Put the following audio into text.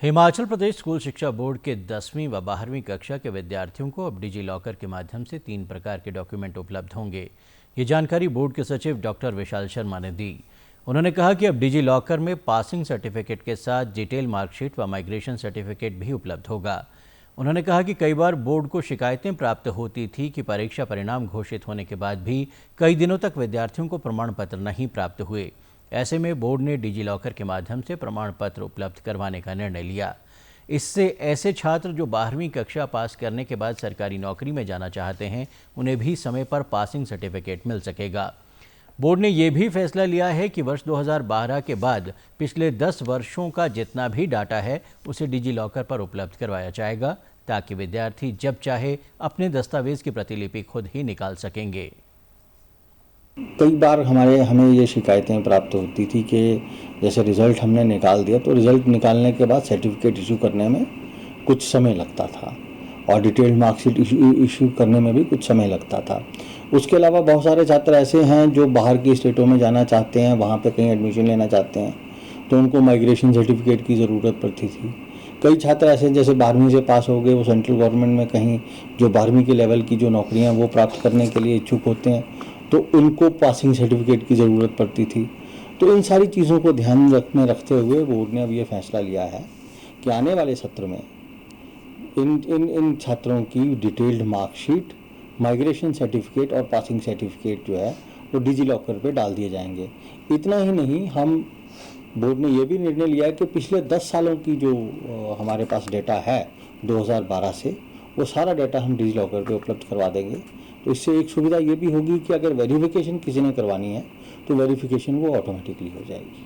Himachal Pradesh school शिक्षा board के 10वीं व 12वीं कक्षा के विद्यार्थियों को अब डिजी लॉकर के माध्यम से 3 प्रकार के डॉक्यूमेंट उपलब्ध होंगे। ये जानकारी बोर्ड के सचिव डॉक्टर विशाल शर्मा ने दी। उन्होंने कहा कि अब डिजी लॉकर में पासिंग सर्टिफिकेट के साथ डिटेल मार्कशीट व माइग्रेशन सर्टिफिकेट भी उपलब्ध होगा। उन्होंने कहा कि कई बार बोर्ड को शिकायतें प्राप्त होती थी कि परीक्षा परिणाम घोषित होने के बाद भी कई दिनों तक विद्यार्थियों को प्रमाण पत्र नहीं प्राप्त हुए। ऐसे में बोर्ड ने डिजी लॉकर के माध्यम से प्रमाण पत्र उपलब्ध करवाने का निर्णय लिया। इससे ऐसे छात्र जो 12वीं कक्षा पास करने के बाद सरकारी नौकरी में जाना चाहते हैं, उन्हें भी समय पर पासिंग सर्टिफिकेट मिल सकेगा। बोर्ड ने यह भी फैसला लिया है कि वर्ष 2012 के बाद पिछले 10 वर्षों का जितना भी डाटा है उसे डिजी लॉकर पर उपलब्ध करवाया जाएगा, ताकि विद्यार्थी जब चाहे अपने दस्तावेज की प्रतिलिपि खुद ही निकाल सकेंगे। कई बार हमें ये शिकायतें प्राप्त होती थी कि जैसे रिज़ल्ट हमने निकाल दिया तो रिज़ल्ट निकालने के बाद सर्टिफिकेट इशू करने में कुछ समय लगता था और डिटेल्ड मार्कशीट इशू करने में भी कुछ समय लगता था। उसके अलावा बहुत सारे छात्र ऐसे हैं जो बाहर की स्टेटों में जाना चाहते हैं, वहाँ पे कहीं एडमिशन लेना चाहते हैं, तो उनको माइग्रेशन सर्टिफिकेट की ज़रूरत पड़ती थी। कई छात्र ऐसे जैसे 12वीं से पास हो गए, वो सेंट्रल गवर्नमेंट में कहीं जो 12वीं के लेवल की जो नौकरियाँ वो प्राप्त करने के लिए इच्छुक होते हैं, तो उनको पासिंग सर्टिफिकेट की ज़रूरत पड़ती थी। तो इन सारी चीज़ों को ध्यान रखते हुए बोर्ड ने अब ये फैसला लिया है कि आने वाले सत्र में इन छात्रों की डिटेल्ड मार्कशीट, माइग्रेशन सर्टिफिकेट और पासिंग सर्टिफिकेट जो है वो डिजी लॉकर पे डाल दिए जाएंगे। इतना ही नहीं, हम बोर्ड ने ये भी निर्णय लिया है कि पिछले 10 सालों की जो हमारे पास डेटा है 2012 से, वो सारा डाटा हम डिजी लॉकर पे उपलब्ध करवा देंगे। तो इससे एक सुविधा ये भी होगी कि अगर वेरिफिकेशन किसी ने करवानी है तो वेरिफिकेशन वो ऑटोमेटिकली हो जाएगी।